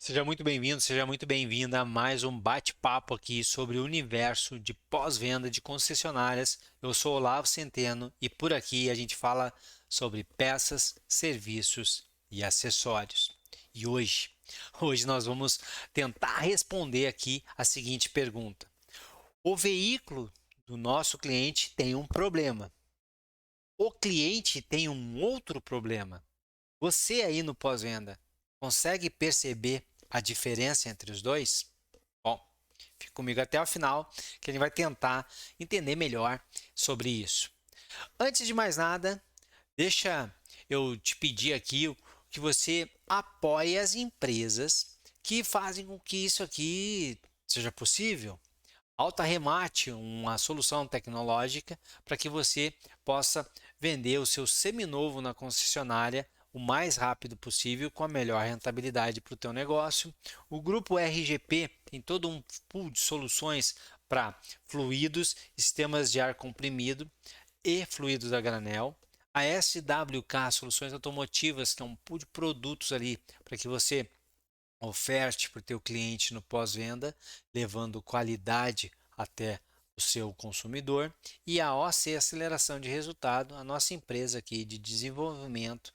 Seja muito bem-vindo, seja muito bem-vinda a mais um bate-papo aqui sobre o universo de pós-venda de concessionárias. Eu sou Olavo Centeno e por aqui a gente fala sobre peças, serviços e acessórios. E hoje nós vamos tentar responder aqui a seguinte pergunta: o veículo do nosso cliente tem um problema. O cliente tem um outro problema. Você aí no pós-venda consegue perceber a diferença entre os dois? Bom, fique comigo até o final que a gente vai tentar entender melhor sobre isso. Antes de mais nada, deixa eu te pedir aqui que você apoie as empresas que fazem com que isso aqui seja possível. Alta Remate, uma solução tecnológica para que você possa vender o seu seminovo na concessionária o mais rápido possível com a melhor rentabilidade para o teu negócio. O grupo RGP tem todo um pool de soluções para fluidos, sistemas de ar comprimido e fluidos a granel. A SWK, Soluções Automotivas, que é um pool de produtos ali para que você oferte para o teu cliente no pós-venda, levando qualidade até o seu consumidor. E a OC Aceleração de Resultado, a nossa empresa aqui de desenvolvimento,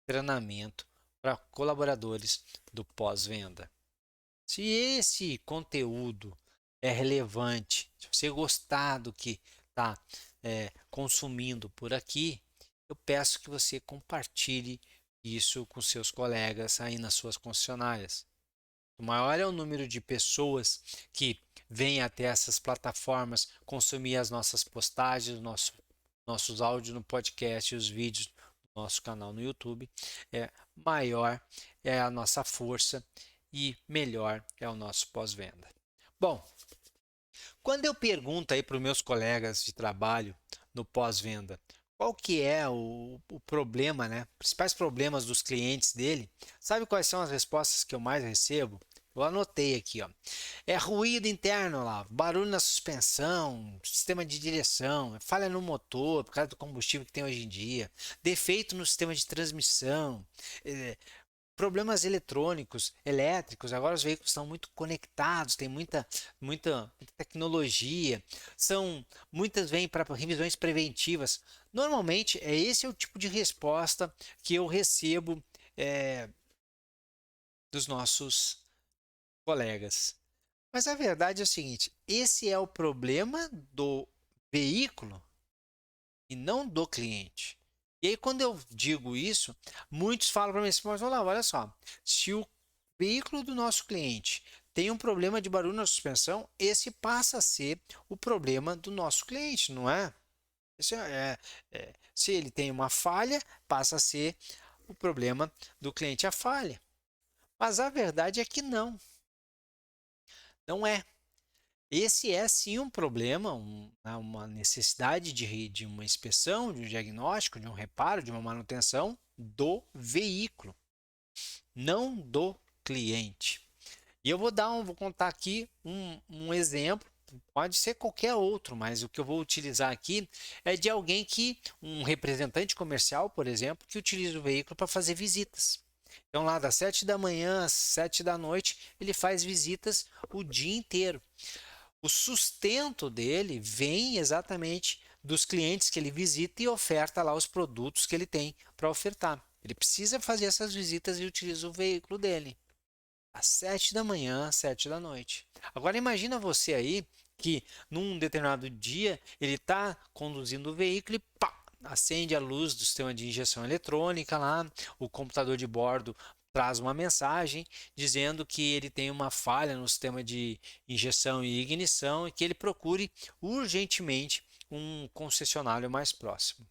treinamento para colaboradores do pós-venda. Se esse conteúdo é relevante, se você gostar do que está consumindo por aqui, eu peço que você compartilhe isso com seus colegas aí nas suas concessionárias. O maior é o número de pessoas que vêm até essas plataformas consumir as nossas postagens, nossos áudios no podcast e os vídeos do nosso canal no YouTube, maior é a nossa força e melhor é o nosso pós-venda. Bom, quando eu pergunto aí para os meus colegas de trabalho no pós-venda, qual que é o problema, né? Principais problemas dos clientes dele, sabe quais são as respostas que eu mais recebo? Eu anotei aqui, ó. É ruído interno lá, barulho na suspensão, sistema de direção, falha no motor por causa do combustível que tem hoje em dia, defeito no sistema de transmissão, é, problemas eletrônicos, elétricos. Agora os veículos estão muito conectados, tem muita tecnologia, são muitas vêm para revisões preventivas. Normalmente é esse é o tipo de resposta que eu recebo é, dos nossos colegas. Mas a verdade é o seguinte: esse é o problema do veículo e não do cliente. E aí, quando eu digo isso, muitos falam para mim assim: mas olha só, se o veículo do nosso cliente tem um problema de barulho na suspensão, esse passa a ser o problema do nosso cliente, não é? Se ele tem uma falha, passa a ser o problema do cliente a falha. Mas a verdade é que não, não é. Esse é sim um problema, uma necessidade de uma inspeção, de um diagnóstico, de um reparo, de uma manutenção do veículo, não do cliente. E eu vou contar aqui um exemplo, pode ser qualquer outro, mas o que eu vou utilizar aqui é de alguém um representante comercial, por exemplo, que utiliza o veículo para fazer visitas. Então, lá das 7 da manhã às 7 da noite, ele faz visitas o dia inteiro. O sustento dele vem exatamente dos clientes que ele visita e oferta lá os produtos que ele tem para ofertar. Ele precisa fazer essas visitas e utiliza o veículo dele às 7 da manhã, às 7 da noite. Agora imagina você aí que num determinado dia ele está conduzindo o veículo e pá, acende a luz do sistema de injeção eletrônica lá, o computador de bordo traz uma mensagem dizendo que ele tem uma falha no sistema de injeção e ignição e que ele procure urgentemente um concessionário mais próximo.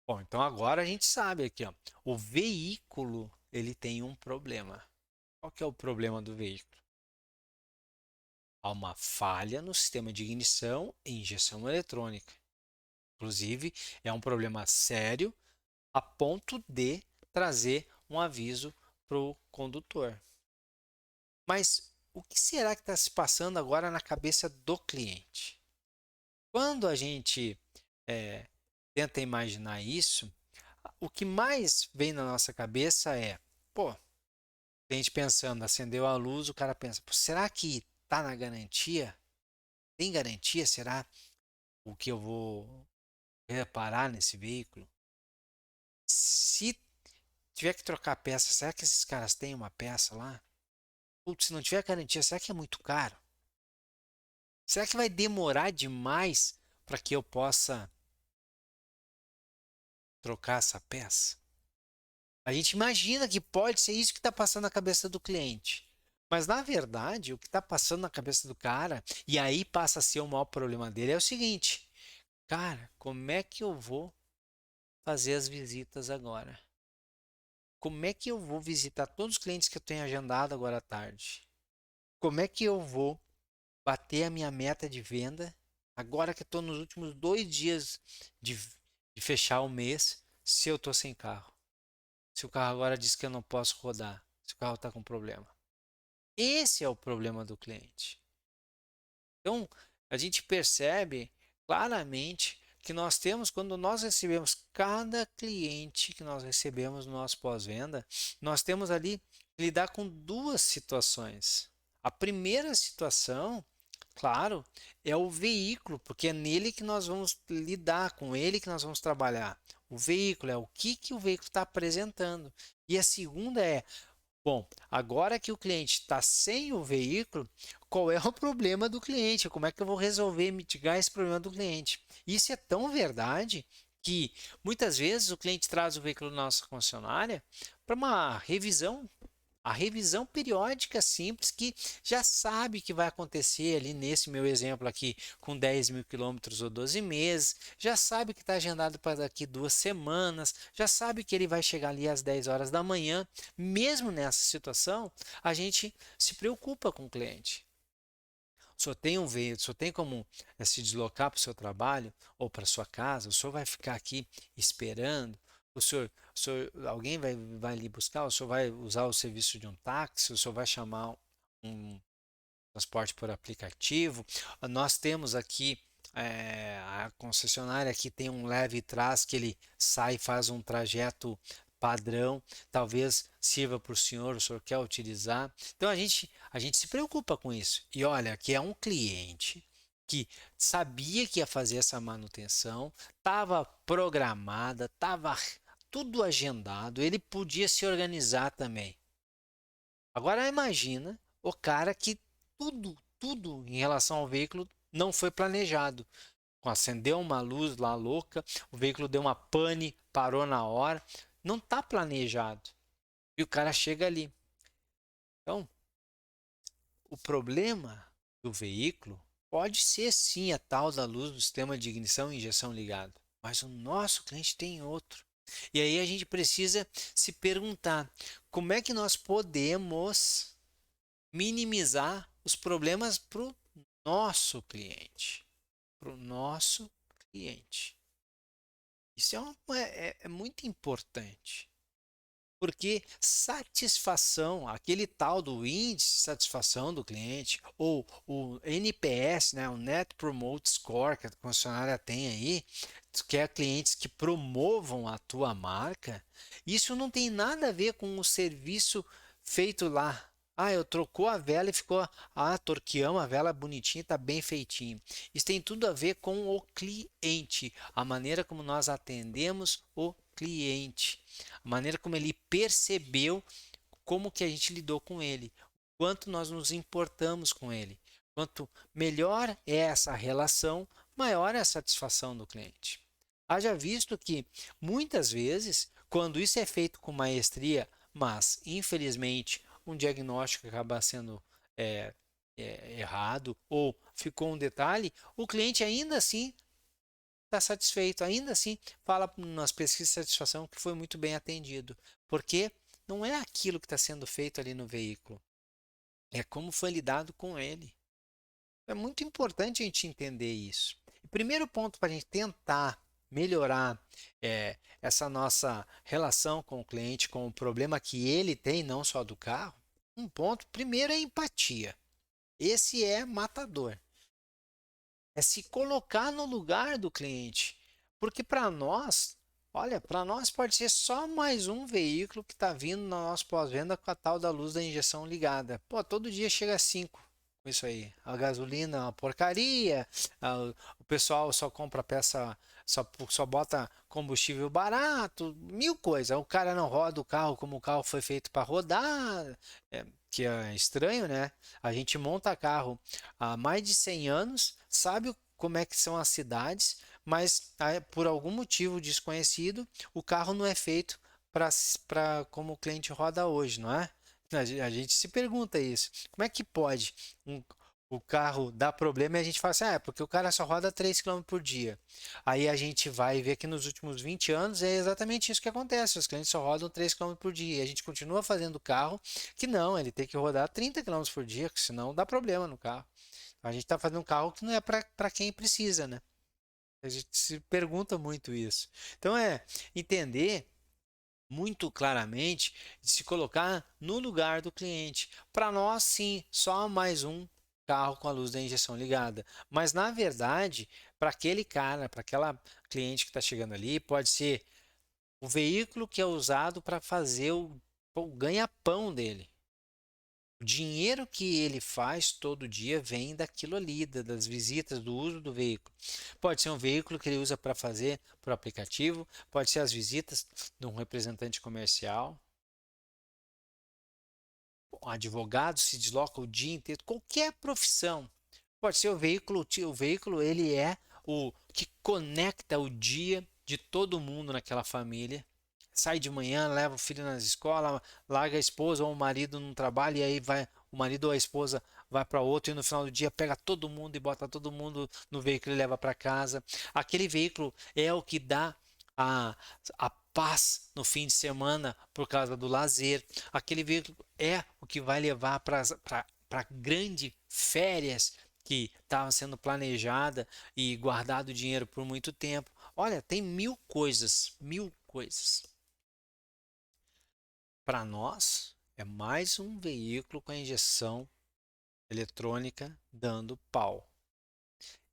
Bom, então agora a gente sabe aqui, ó, o veículo ele tem um problema. Qual que é o problema do veículo? Há uma falha no sistema de ignição e injeção eletrônica. Inclusive, é um problema sério a ponto de trazer um aviso para o condutor. Mas o que será que está se passando agora na cabeça do cliente? Quando a gente é, tenta imaginar isso, o que mais vem na nossa cabeça é: pô, cliente pensando, acendeu a luz, o cara pensa, "Pô, será que tá na garantia? Tem garantia? Será o que eu vou reparar nesse veículo? Se tiver que trocar peça, será que esses caras têm uma peça lá? Putz, se não tiver garantia, será que é muito caro? Será que vai demorar demais para que eu possa trocar essa peça?" A gente imagina que pode ser isso que está passando na cabeça do cliente. Mas na verdade, o que está passando na cabeça do cara, e aí passa a ser o maior problema dele, é o seguinte: cara, como é que eu vou fazer as visitas agora? Como é que eu vou visitar todos os clientes que eu tenho agendado agora à tarde? Como é que eu vou bater a minha meta de venda agora que eu estou nos últimos 2 dias de fechar o mês, se eu estou sem carro? Se o carro agora diz que eu não posso rodar, se o carro está com problema. Esse é o problema do cliente. Então, a gente percebe claramente que nós temos, quando nós recebemos cada cliente que nós recebemos no nosso pós-venda, nós temos ali que lidar com duas situações. A primeira situação, claro, é o veículo, porque é nele que nós vamos lidar, com ele que nós vamos trabalhar. O veículo é o que o veículo está apresentando. E a segunda é, bom, agora que o cliente está sem o veículo, qual é o problema do cliente? Como é que eu vou resolver, mitigar esse problema do cliente? Isso é tão verdade que muitas vezes o cliente traz o veículo na nossa concessionária para uma revisão, a revisão periódica simples que já sabe que vai acontecer ali nesse meu exemplo aqui com 10 mil quilômetros ou 12 meses, já sabe que está agendado para daqui 2 semanas, já sabe que ele vai chegar ali às 10 horas da manhã. Mesmo nessa situação, a gente se preocupa com o cliente. O senhor tem um veículo, o senhor tem como se deslocar para o seu trabalho ou para a sua casa, o senhor vai ficar aqui esperando, alguém vai lhe buscar, o senhor vai usar o serviço de um táxi, o senhor vai chamar um transporte por aplicativo. Nós temos aqui a concessionária que tem um leve trás que ele sai e faz um trajeto padrão, talvez sirva para o senhor quer utilizar. Então a gente se preocupa com isso. E olha, que é um cliente que sabia que ia fazer essa manutenção, estava programada, estava tudo agendado, ele podia se organizar também. Agora imagina o cara que tudo em relação ao veículo não foi planejado. Acendeu uma luz lá louca, o veículo deu uma pane, parou na hora, não está planejado. E o cara chega ali. Então, o problema do veículo pode ser sim a tal da luz do sistema de ignição e injeção ligado, mas o nosso cliente tem outro. E aí a gente precisa se perguntar, como é que nós podemos minimizar os problemas para o nosso cliente. Para o nosso cliente. Isso é muito importante. Porque satisfação, aquele tal do índice de satisfação do cliente, ou o NPS, né, o Net Promote Score que a concessionária tem aí, que é clientes que promovam a tua marca, isso não tem nada a ver com o serviço feito lá. Ah, eu trocou a vela e ficou torqueamos a vela bonitinha, está bem feitinho. Isso tem tudo a ver com o cliente, a maneira como nós atendemos o cliente, a maneira como ele percebeu como que a gente lidou com ele, quanto nós nos importamos com ele. Quanto melhor é essa relação, maior é a satisfação do cliente. Haja visto que muitas vezes, quando isso é feito com maestria, mas infelizmente um diagnóstico acaba sendo é, errado ou ficou um detalhe, o cliente ainda assim está satisfeito, ainda assim fala nas pesquisas de satisfação que foi muito bem atendido, porque não é aquilo que está sendo feito ali no veículo, é como foi lidado com ele. É muito importante a gente entender isso. O primeiro ponto para a gente tentar melhorar essa nossa relação com o cliente, com o problema que ele tem, não só do carro, um ponto, primeiro é empatia. Esse é matador. É se colocar no lugar do cliente. Porque para nós, Olha, para nós pode ser só mais um veículo que está vindo na nossa pós-venda com a tal da luz da injeção ligada. Pô, todo dia chega a 5 com isso aí. A gasolina é uma porcaria, o pessoal só compra peça, só bota combustível barato, mil coisas. O cara não roda o carro como o carro foi feito para rodar, que é estranho, né? A gente monta carro há mais de 100 anos, sabe como é que são as cidades, mas por algum motivo desconhecido, o carro não é feito para como o cliente roda hoje, não é? A gente se pergunta isso. Como é que pode um- o carro dar problema e a gente fala assim, é porque o cara só roda 3 km por dia. Aí a gente vai ver que nos últimos 20 anos é exatamente isso que acontece. Os clientes só rodam 3 km por dia. E a gente continua fazendo carro que não, ele tem que rodar 30 km por dia, senão dá problema no carro. A gente está fazendo um carro que não é para quem precisa, né? A gente se pergunta muito isso. Então é entender muito claramente, se colocar no lugar do cliente. Para nós, sim, só mais um carro com a luz da injeção ligada. Mas na verdade, para aquele cara, para aquela cliente que está chegando ali, pode ser o veículo que é usado para fazer o ganha-pão dele. O dinheiro que ele faz todo dia vem daquilo ali, das visitas, do uso do veículo. Pode ser um veículo que ele usa para fazer por aplicativo, pode ser as visitas de um representante comercial, um advogado se desloca o dia inteiro, qualquer profissão. Pode ser o veículo ele é o que conecta o dia de todo mundo naquela família. Sai de manhã, leva o filho nas escolas, larga a esposa ou o marido no trabalho e aí vai o marido ou a esposa vai para outro e no final do dia pega todo mundo e bota todo mundo no veículo e leva para casa. Aquele veículo é o que dá a, a paz no fim de semana por causa do lazer. Aquele veículo é o que vai levar para grandes férias que estavam sendo planejada e guardado dinheiro por muito tempo. Olha, tem mil coisas, mil coisas. Para nós, é mais um veículo com a injeção eletrônica dando pau.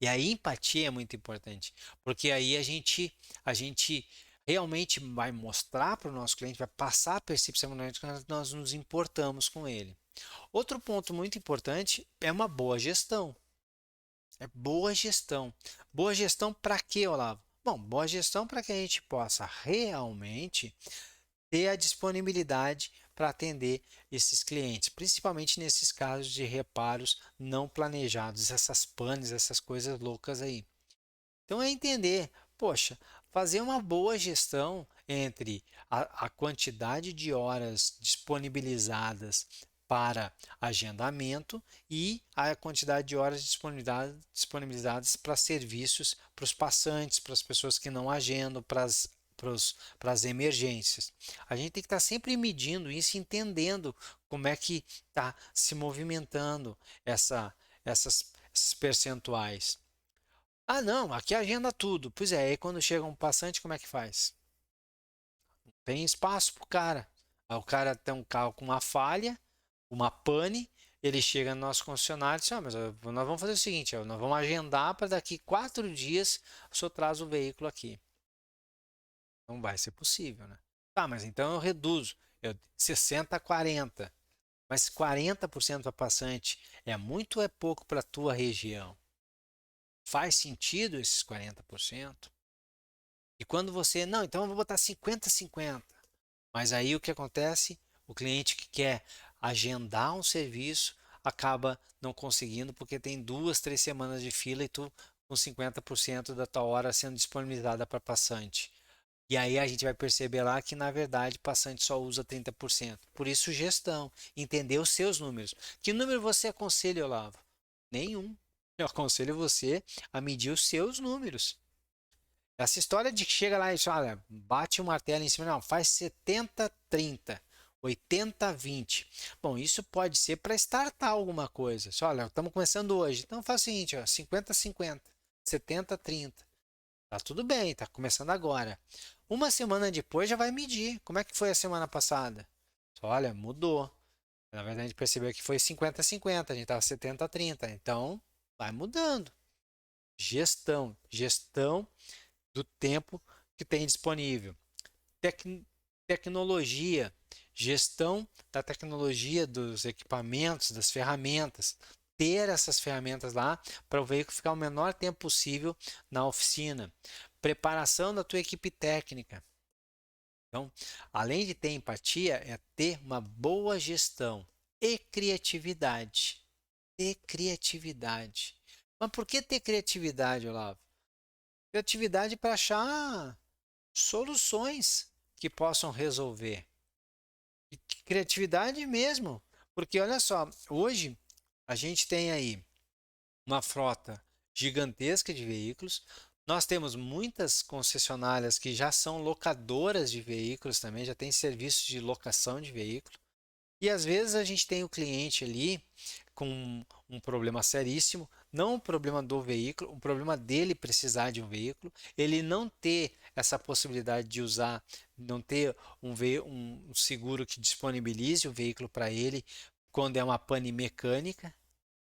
E a empatia é muito importante, porque aí a gente realmente vai mostrar para o nosso cliente, vai passar a percepção que nós nos importamos com ele. Outro ponto muito importante é uma boa gestão. É boa gestão. Boa gestão para quê, Olavo? Bom, boa gestão para que a gente possa realmente ter a disponibilidade para atender esses clientes, principalmente nesses casos de reparos não planejados, essas panes, essas coisas loucas aí. Então é entender, poxa, fazer uma boa gestão entre a quantidade de horas disponibilizadas para agendamento e a quantidade de horas disponibilizadas para serviços para os passantes, para as pessoas que não agendam, para as emergências. A gente tem que estar sempre medindo isso, entendendo como é que está se movimentando esses percentuais. Ah, não, aqui agenda tudo. Pois é, aí quando chega um passante, como é que faz? Tem espaço pro cara. Aí o cara tem um carro com uma falha, uma pane, ele chega no nosso concessionário e diz, mas nós vamos fazer o seguinte, nós vamos agendar para daqui 4 dias o senhor traz o veículo aqui. Não vai ser possível, né? Tá, mas então eu reduzo. 60 a 40. Mas 40% para passante é muito ou é pouco para a tua região? Faz sentido esses 40%? E quando você, não, então eu vou botar 50-50. Mas aí o que acontece? O cliente que quer agendar um serviço acaba não conseguindo porque tem 2, 3 semanas de fila e tu com 50% da tua hora sendo disponibilizada para passante. E aí a gente vai perceber lá que na verdade passante só usa 30%. Por isso gestão, entender os seus números. Que número você aconselha, Olavo? Nenhum. Eu aconselho você a medir os seus números. Essa história de que chega lá e diz, olha, bate o martelo em cima, não, faz 70-30, 80-20. Bom, isso pode ser para startar alguma coisa. Só, olha, estamos começando hoje, então faz o seguinte, ó, 50-50, 70-30. Tá tudo bem, tá começando agora. Uma semana depois já vai medir. Como é que foi a semana passada? Só, olha, mudou. Na verdade, a gente percebeu que foi 50-50, a gente estava 70-30. Então, vai mudando. Gestão do tempo que tem disponível. Tecnologia, gestão da tecnologia dos equipamentos, das ferramentas. Ter essas ferramentas lá para o veículo ficar o menor tempo possível na oficina. Preparação da tua equipe técnica. Então, além de ter empatia, é ter uma boa gestão e criatividade. Ter criatividade. Mas por que ter criatividade, Olavo? Criatividade para achar soluções que possam resolver. E criatividade mesmo. Porque olha só, hoje a gente tem aí uma frota gigantesca de veículos. Nós temos muitas concessionárias que já são locadoras de veículos também, já tem serviço de locação de veículo. E às vezes a gente tem o cliente ali com um problema seríssimo, não o problema do veículo, o problema dele precisar de um veículo, ele não ter essa possibilidade de usar, não ter um seguro que disponibilize o veículo para ele quando é uma pane mecânica.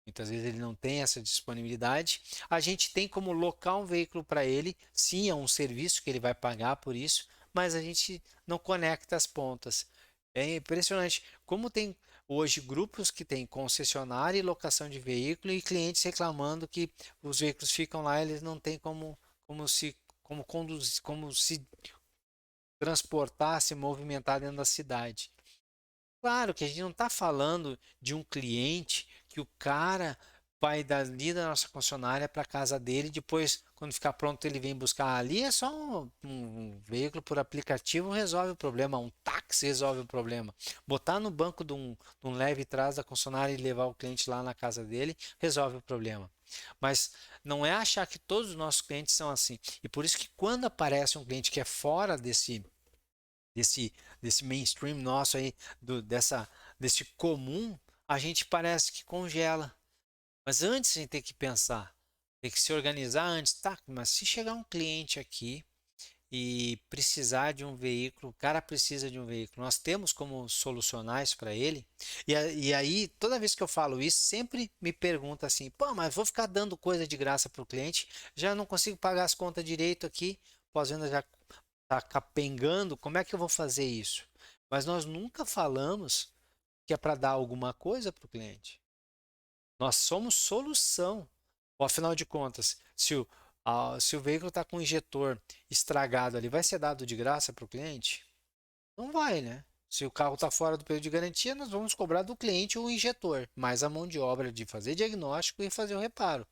Muitas vezes ele não tem essa disponibilidade. A gente tem como locar um veículo para ele, sim, é um serviço que ele vai pagar por isso, mas a gente não conecta as pontas. É impressionante como tem hoje grupos que têm concessionária e locação de veículo e clientes reclamando que os veículos ficam lá, eles não têm como conduzir, como se transportar, se movimentar dentro da cidade. Claro que a gente não está falando de um cliente que o cara vai dali da nossa concessionária para a casa dele, depois, quando ficar pronto, ele vem buscar ali. É só um veículo por aplicativo resolve o problema, um táxi resolve o problema. Botar no banco de um leve trás da concessionária e levar o cliente lá na casa dele resolve o problema. Mas não é achar que todos os nossos clientes são assim. E por isso que quando aparece um cliente que é fora desse, desse mainstream nosso aí, desse comum, a gente parece que congela. Mas antes a gente tem que pensar, tem que se organizar antes, tá? Mas se chegar um cliente aqui e precisar de um veículo, o cara precisa de um veículo, nós temos como solucionar isso para ele. E aí, toda vez que eu falo isso, sempre me pergunta assim: pô, mas vou ficar dando coisa de graça para o cliente, já não consigo pagar as contas direito aqui, pós-venda já está capengando, como é que eu vou fazer isso? Mas nós nunca falamos que é para dar alguma coisa para o cliente. Nós somos solução. Ou, afinal de contas, se o veículo está com o injetor estragado ali, vai ser dado de graça para o cliente? Não vai, né? Se o carro está fora do período de garantia, nós vamos cobrar do cliente o injetor, mais a mão de obra de fazer diagnóstico e fazer o reparo.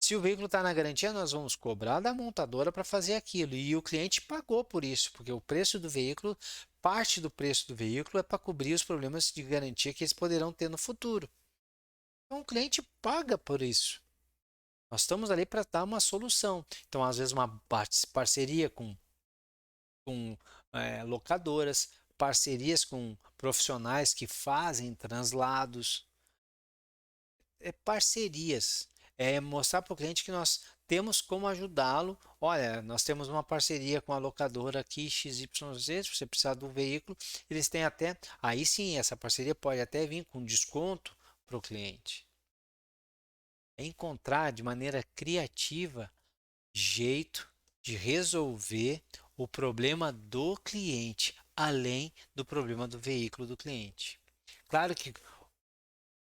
Se o veículo está na garantia, nós vamos cobrar da montadora para fazer aquilo. E o cliente pagou por isso, porque o preço do veículo, parte do preço do veículo é para cobrir os problemas de garantia que eles poderão ter no futuro. Então o cliente paga por isso. Nós estamos ali para dar uma solução. Então, às vezes, uma parceria com locadoras, parcerias com profissionais que fazem translados, parcerias. É mostrar para o cliente que nós temos como ajudá-lo. Olha, nós temos uma parceria com a locadora aqui XYZ, se você precisar do veículo, eles têm até, aí sim, essa parceria pode até vir com desconto para o cliente. É encontrar de maneira criativa jeito de resolver o problema do cliente, além do problema do veículo do cliente. Claro que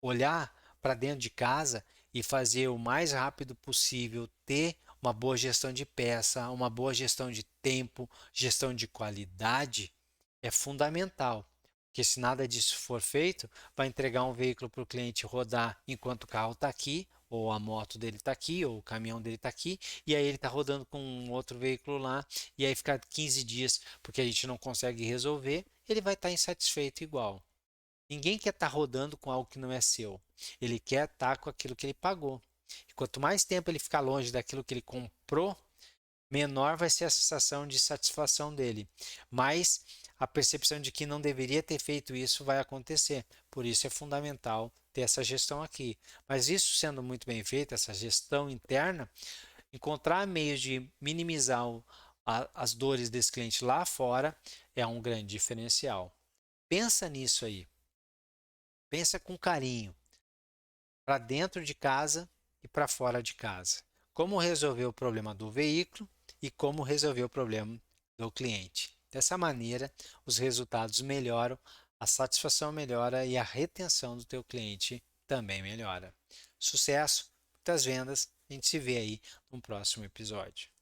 olhar para dentro de casa e fazer o mais rápido possível, ter uma boa gestão de peça, uma boa gestão de tempo, gestão de qualidade, é fundamental. Porque se nada disso for feito, vai entregar um veículo para o cliente rodar enquanto o carro está aqui, ou a moto dele está aqui, ou o caminhão dele está aqui, e aí ele está rodando com um outro veículo lá, e aí fica 15 dias porque a gente não consegue resolver, ele vai estar insatisfeito igual. Ninguém quer estar rodando com algo que não é seu. Ele quer estar com aquilo que ele pagou. E quanto mais tempo ele ficar longe daquilo que ele comprou, menor vai ser a sensação de satisfação dele. Mas a percepção de que não deveria ter feito isso vai acontecer. Por isso é fundamental ter essa gestão aqui. Mas isso sendo muito bem feito, essa gestão interna, encontrar meios de minimizar as dores desse cliente lá fora é um grande diferencial. Pensa nisso aí. Pensa com carinho, para dentro de casa e para fora de casa. Como resolver o problema do veículo e como resolver o problema do cliente. Dessa maneira, os resultados melhoram, a satisfação melhora e a retenção do teu cliente também melhora. Sucesso, muitas vendas, a gente se vê aí no próximo episódio.